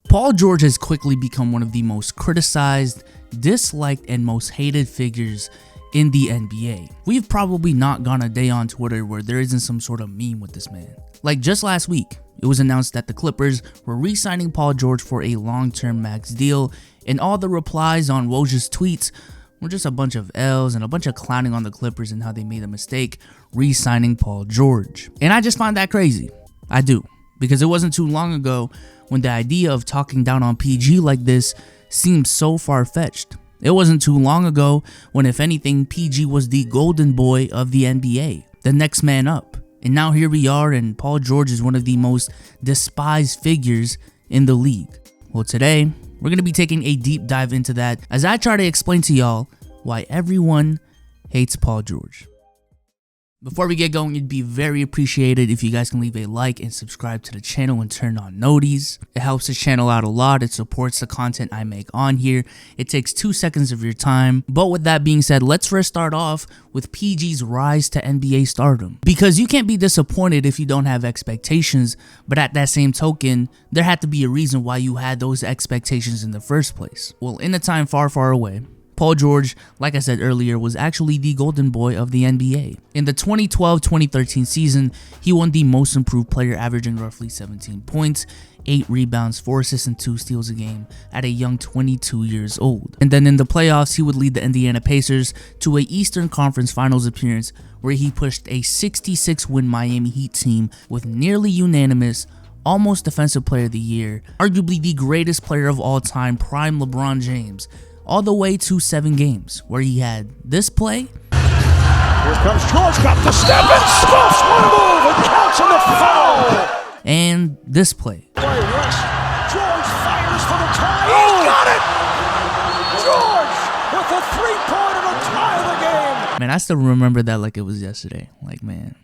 Paul George has quickly become one of the most criticized, disliked, and most hated figures in the NBA. We've probably not gone a day on Twitter where there isn't some sort of meme with this man. Like just last week, it was announced that the Clippers were re-signing Paul George for a long-term max deal, and all the replies on Woj's tweets were just a bunch of L's and a bunch of clowning on the Clippers and how they made a mistake re-signing Paul George. And I just find that crazy. I do. Because it wasn't too long ago when the idea of talking down on PG like this seemed so far-fetched. It wasn't too long ago when, if anything, PG was the golden boy of the NBA, the next man up. And now here we are, and Paul George is one of the most despised figures in the league. Well, today, we're going to be taking a deep dive into that as I try to explain to y'all why everyone hates Paul George. Before we get going, it'd be very appreciated if you guys can leave a like and subscribe to the channel and turn on noties. It helps the channel out a lot. It supports the content I make on here. It takes 2 seconds of your time. But with that being said, let's first start off with PG's rise to NBA stardom. Because you can't be disappointed if you don't have expectations, but at that same token, there had to be a reason why you had those expectations in the first place. Well, in a time far, far away, Paul George, like I said earlier, was actually the golden boy of the NBA. In the 2012-2013 season, he won the most improved player, averaging roughly 17 points, 8 rebounds, 4 assists, and 2 steals a game at a young 22 years old. And then in the playoffs, he would lead the Indiana Pacers to a Eastern Conference Finals appearance where he pushed a 66-win Miami Heat team with nearly unanimous, almost Defensive Player of the Year, arguably the greatest player of all time, prime LeBron James, all the way to 7 games, where he had this play. Here comes George, got the step and scuffs one move and counts in the foul. And this play. George fires for the tie. He got it! George with a 3-pointer to tie the game. Man, I still remember that like it was yesterday. Like, man,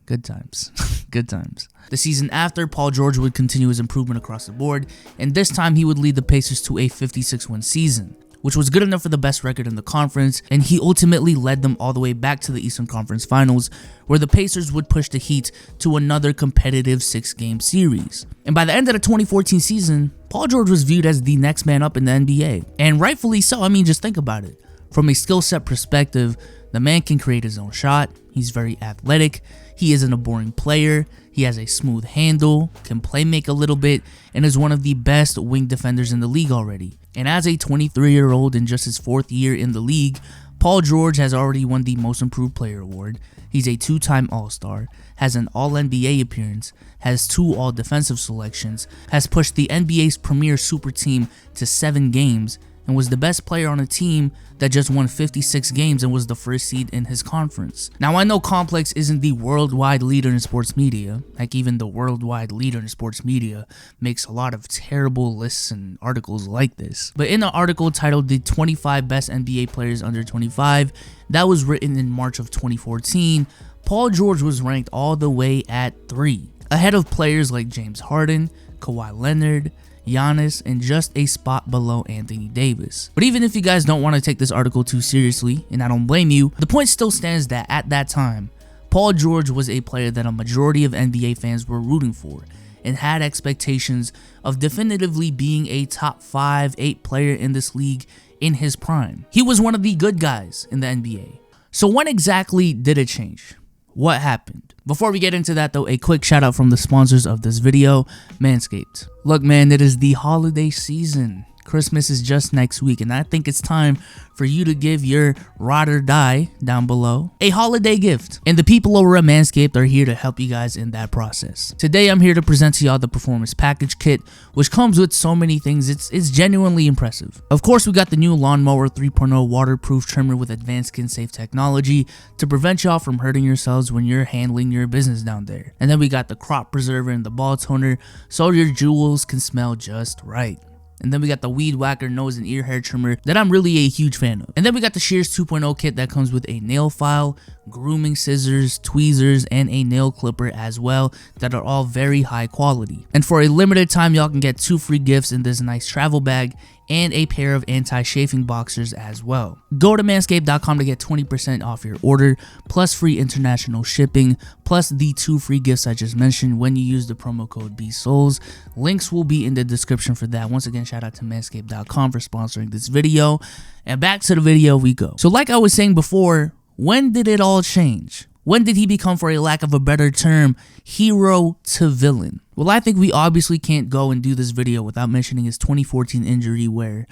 good times. Good times. The season after, Paul George would continue his improvement across the board, and this time he would lead the Pacers to a 56-win season, which was good enough for the best record in the conference, and he ultimately led them all the way back to the Eastern Conference Finals, where the Pacers would push the Heat to another competitive 6-game series. And by the end of the 2014 season, Paul George was viewed as the next man up in the NBA, and rightfully so. I mean, just think about it. From a skill set perspective, the man can create his own shot, he's very athletic, he isn't a boring player, he has a smooth handle, can play make a little bit, and is one of the best wing defenders in the league already. And as a 23-year-old in just his 4th year in the league, Paul George has already won the Most Improved Player award, he's a 2-time All-Star, has an All-NBA appearance, has 2 All-Defensive selections, has pushed the NBA's premier super team to 7 games, and was the best player on a team that just won 56 games and was the first seed in his conference. Now, I know Complex isn't the worldwide leader in sports media. Like, even the worldwide leader in sports media makes a lot of terrible lists and articles like this. But in an article titled The 25 Best NBA Players Under 25 that was written in March of 2014, Paul George was ranked all the way at 3, ahead of players like James Harden, Kawhi Leonard, Giannis, and just a spot below Anthony Davis. But even if you guys don't want to take this article too seriously, and I don't blame you, the point still stands that at that time, Paul George was a player that a majority of NBA fans were rooting for and had expectations of definitively being a top 5-8 player in this league in his prime. He was one of the good guys in the NBA. So when exactly did it change? What happened? Before we get into that though, a quick shout out from the sponsors of this video, Manscaped. Look man, it is the holiday season. Christmas is just next week, and I think it's time for you to give your ride or die down below a holiday gift. And the people over at Manscaped are here to help you guys in that process. Today, I'm here to present to y'all the Performance Package Kit, which comes with so many things. It's genuinely impressive. Of course, we got the new Lawnmower 3.0 waterproof trimmer with advanced skin-safe technology to prevent y'all from hurting yourselves when you're handling your business down there. And then we got the crop preserver and the ball toner so your jewels can smell just right. And then we got the Weed Whacker nose and ear hair trimmer that I'm really a huge fan of. And then we got the Shears 2.0 kit that comes with a nail file, grooming scissors, tweezers, and a nail clipper as well that are all very high quality. And for a limited time, y'all can get 2 free gifts in this nice travel bag and a pair of anti-chafing boxers as well. Go to manscaped.com to get 20% off your order, plus free international shipping, plus the 2 free gifts I just mentioned when you use the promo code BSouls. Links will be in the description for that. Once again, shout out to manscaped.com for sponsoring this video. And back to the video we go. So like I was saying before, when did it all change? When did he become, for a lack of a better term, hero to villain? Well, I think we obviously can't go and do this video without mentioning his 2014 injury where,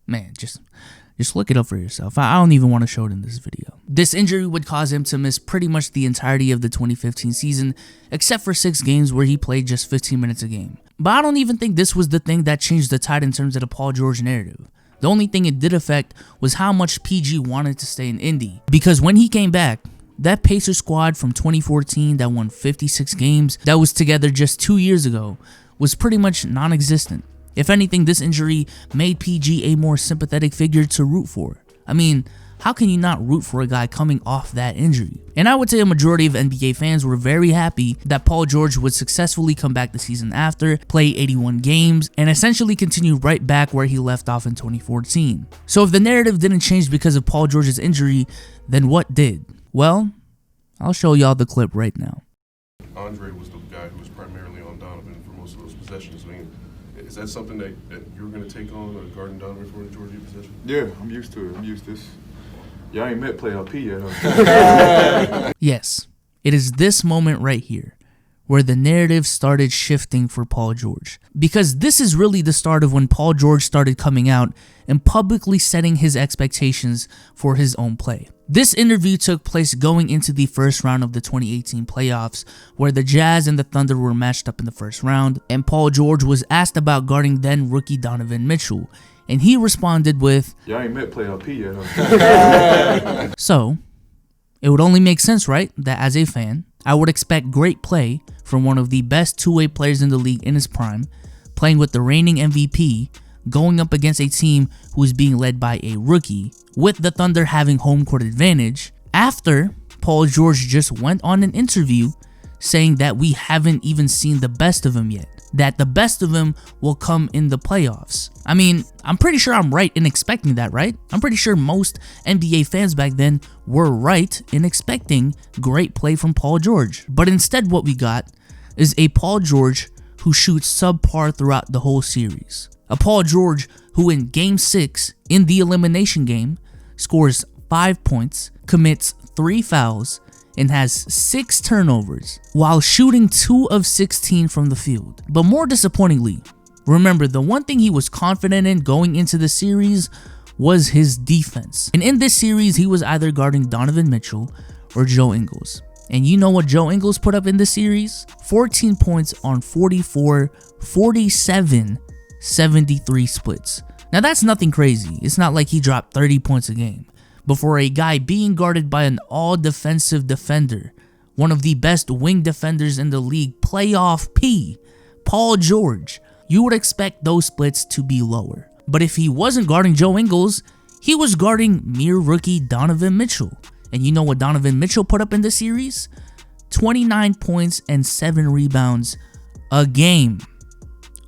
man, just look it up for yourself. I don't even want to show it in this video. This injury would cause him to miss pretty much the entirety of the 2015 season, except for 6 games where he played just 15 minutes a game. But I don't even think this was the thing that changed the tide in terms of the Paul George narrative. The only thing it did affect was how much PG wanted to stay in Indy. Because when he came back, that Pacers squad from 2014 that won 56 games, that was together just 2 years ago, was pretty much non-existent. If anything, this injury made PG a more sympathetic figure to root for. I mean, how can you not root for a guy coming off that injury? And I would say a majority of NBA fans were very happy that Paul George would successfully come back the season after, play 81 games, and essentially continue right back where he left off in 2014. So if the narrative didn't change because of Paul George's injury, then what did? Well, I'll show y'all the clip right now. Andre was the guy who was primarily on Donovan for most of those possessions. I mean, is that something that you're going to take on, guarding Donovan for the Georgia possession? Yeah, I'm used to it. I'm used to this. Y'all ain't met playoff P yet, huh? Yes, it is this moment right here where the narrative started shifting for Paul George. Because this is really the start of when Paul George started coming out and publicly setting his expectations for his own play. This interview took place going into the first round of the 2018 playoffs, where the Jazz and the Thunder were matched up in the first round, and Paul George was asked about guarding then rookie Donovan Mitchell, and he responded with, "Y'all ain't met playoff P yet, huh?" So, it would only make sense, right, that as a fan, I would expect great play from one of the best two-way players in the league in his prime, playing with the reigning MVP, going up against a team who is being led by a rookie, with the Thunder having home court advantage, after Paul George just went on an interview saying that we haven't even seen the best of him yet, that the best of him will come in the playoffs. I mean, I'm pretty sure I'm right in expecting that, right? I'm pretty sure most NBA fans back then were right in expecting great play from Paul George. But instead what we got is a Paul George who shoots subpar throughout the whole series. A Paul George who in Game 6, in the elimination game, scores 5 points, commits 3 fouls, and has 6 turnovers, while shooting 2 of 16 from the field. But more disappointingly, remember, the one thing he was confident in going into the series was his defense. And in this series, he was either guarding Donovan Mitchell or Joe Ingles. And you know what Joe Ingles put up in this series? 14 points on 44, 47, 73 splits. Now that's nothing crazy. It's not like he dropped 30 points a game. But for a guy being guarded by an all-defensive defender, one of the best wing defenders in the league, playoff P, Paul George, you would expect those splits to be lower. But if he wasn't guarding Joe Ingles, he was guarding mere rookie Donovan Mitchell. And you know what Donovan Mitchell put up in the series? 29 points and 7 rebounds a game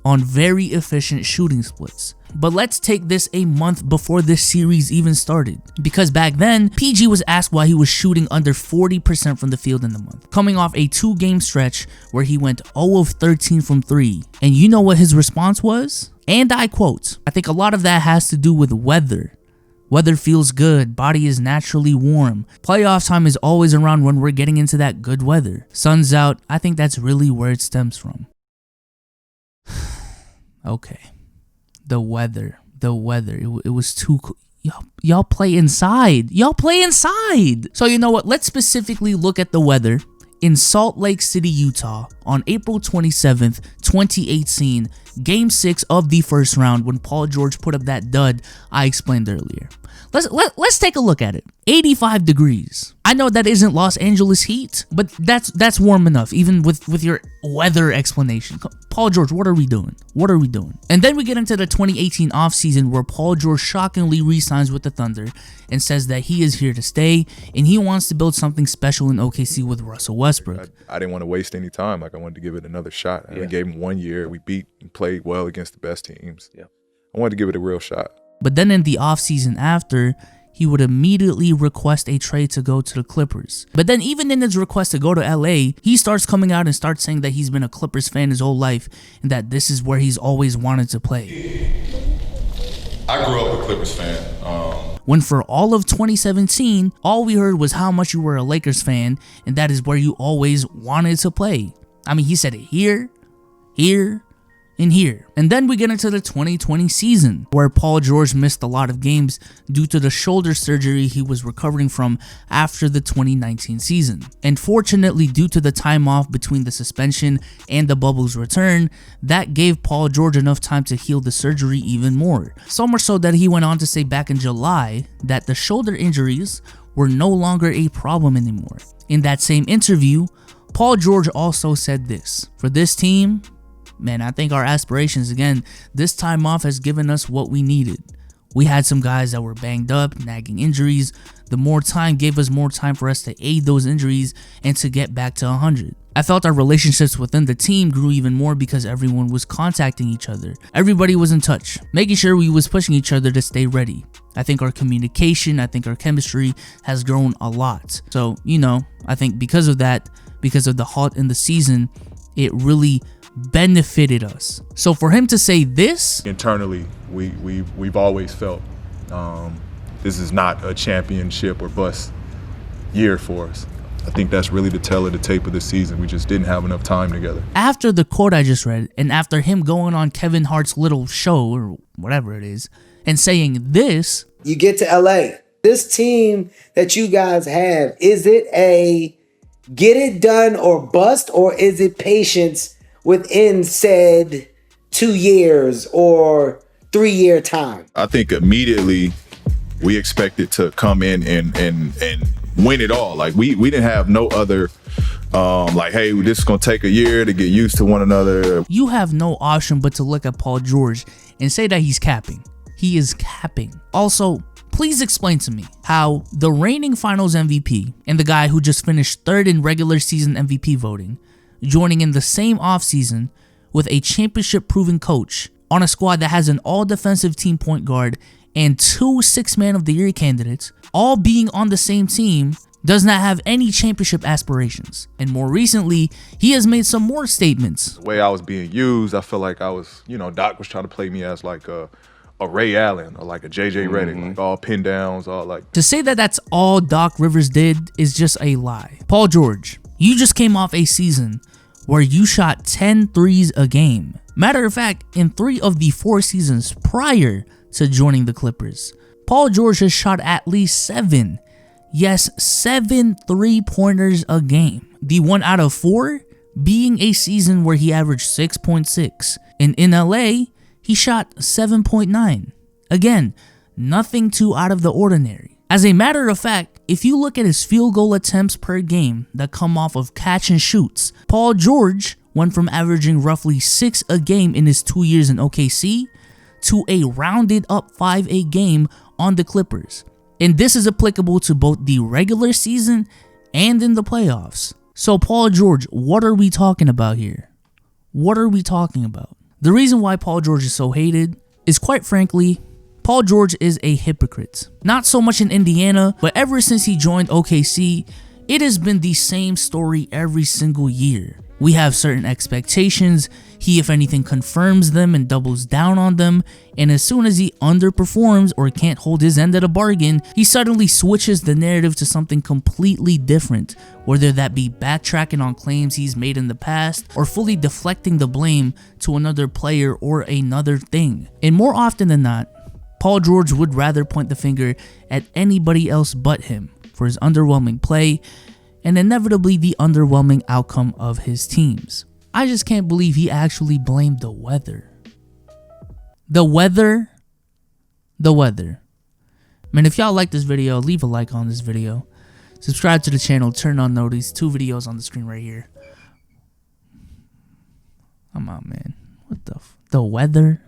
on very efficient shooting splits. But let's take this a month before this series even started, because back then, PG was asked why he was shooting under 40% from the field in the month, coming off a 2-game stretch where he went 0 of 13 from 3. And you know what his response was? And I quote, "I think a lot of that has to do with weather. Weather feels good, body is naturally warm. Playoff time is always around when we're getting into that good weather. Sun's out, I think that's really where it stems from." Okay. The weather. It was too cool. Y'all play inside. So you know what? Let's specifically look at the weather in Salt Lake City, Utah on April 27th, 2018, Game 6 of the first round when Paul George put up that dud I explained earlier. Let's take a look at it. 85 degrees. I know that isn't Los Angeles heat, but that's warm enough, even with your weather explanation. Paul George, what are we doing? And then we get into the 2018 offseason where Paul George shockingly re-signs with the Thunder and says that he is here to stay and he wants to build something special in OKC with Russell Westbrook. I didn't want to waste any time. I wanted to give it another shot. I gave him 1 year. We beat and played well against the best teams. Yeah. I wanted to give it a real shot. But then in the offseason after, he would immediately request a trade to go to the Clippers. But then even in his request to go to LA, he starts coming out and starts saying that he's been a Clippers fan his whole life and that this is where he's always wanted to play. I grew up a Clippers fan. When for all of 2017, all we heard was how much you were a Lakers fan and that is where you always wanted to play. I mean, he said it here, here, and here. And then we get into the 2020 season where Paul George missed a lot of games due to the shoulder surgery he was recovering from after the 2019 season. And fortunately, due to the time off between the suspension and the bubble's return, that gave Paul George enough time to heal the surgery even more. So much so that he went on to say back in July that the shoulder injuries were no longer a problem anymore. In that same interview, Paul George also said this: "For this team, man, I think our aspirations, again, this time off has given us what we needed. We had some guys that were banged up, nagging injuries. The more time gave us more time for us to aid those injuries and to get back to 100. I felt our relationships within the team grew even more because everyone was contacting each other. Everybody was in touch, making sure we was pushing each other to stay ready. I think our communication, I think our chemistry has grown a lot. So, you know, I think because of that, because of the halt in the season, it really benefited us." So for him to say this, Internally, we've always felt this is not a championship or bust year for us. I think that's really the tell of the tape of the season. We just didn't have enough time together. after the quote I just read, and after him going on Kevin Hart's little show or whatever it is, and saying this, You get to LA. This team that you guys have, is it a get it done or bust, or is it patience within said 2 years or 3-year time? I think immediately we expected to come in and win it all. Like we didn't have no other like, hey, this is gonna take a year to get used to one another. you have no option but to look at Paul George and say that he's capping. He is capping. Also, please explain to me how the reigning finals MVP and the guy who just finished third in regular season MVP voting, joining in the same offseason with a championship-proven coach on a squad that has an all-defensive team point guard and 2 six-man of the year candidates, all being on the same team, does not have any championship aspirations. And more recently, he has made some more statements. The way I was being used, I felt like I was, Doc was trying to play me as like a Ray Allen or like a JJ Redick, like all pin downs, all like. To say that that's all Doc Rivers did is just a lie. Paul George, you just came off a season where you shot 10 threes a game. Matter of fact, in 3 of the 4 seasons prior to joining the Clippers, Paul George has shot at least 7. Yes, 7 3-pointers a game. The 1 out of 4 being a season where he averaged 6.6. And in LA, he shot 7.9. Again, nothing too out of the ordinary. As a matter of fact, if you look at his field goal attempts per game that come off of catch and shoots, Paul George went from averaging roughly 6 a game in his 2 years in OKC to a rounded up 5 a game on the Clippers. And this is applicable to both the regular season and in the playoffs. So Paul George, what are we talking about here? What are we talking about? The reason why Paul George is so hated is, quite frankly, Paul George is a hypocrite. Not so much in Indiana, but ever since he joined OKC, it has been the same story every single year. We have certain expectations, he if anything confirms them and doubles down on them, and as soon as he underperforms or can't hold his end of the bargain, he suddenly switches the narrative to something completely different, whether that be backtracking on claims he's made in the past or fully deflecting the blame to another player or another thing. And more often than not, Paul George would rather point the finger at anybody else but him for his underwhelming play and inevitably the underwhelming outcome of his teams. I just can't believe he actually blamed the weather. The weather. Man, if y'all like this video, leave a like on this video. Subscribe to the channel, turn on notice. 2 videos on the screen right here. I'm out, man. What the weather?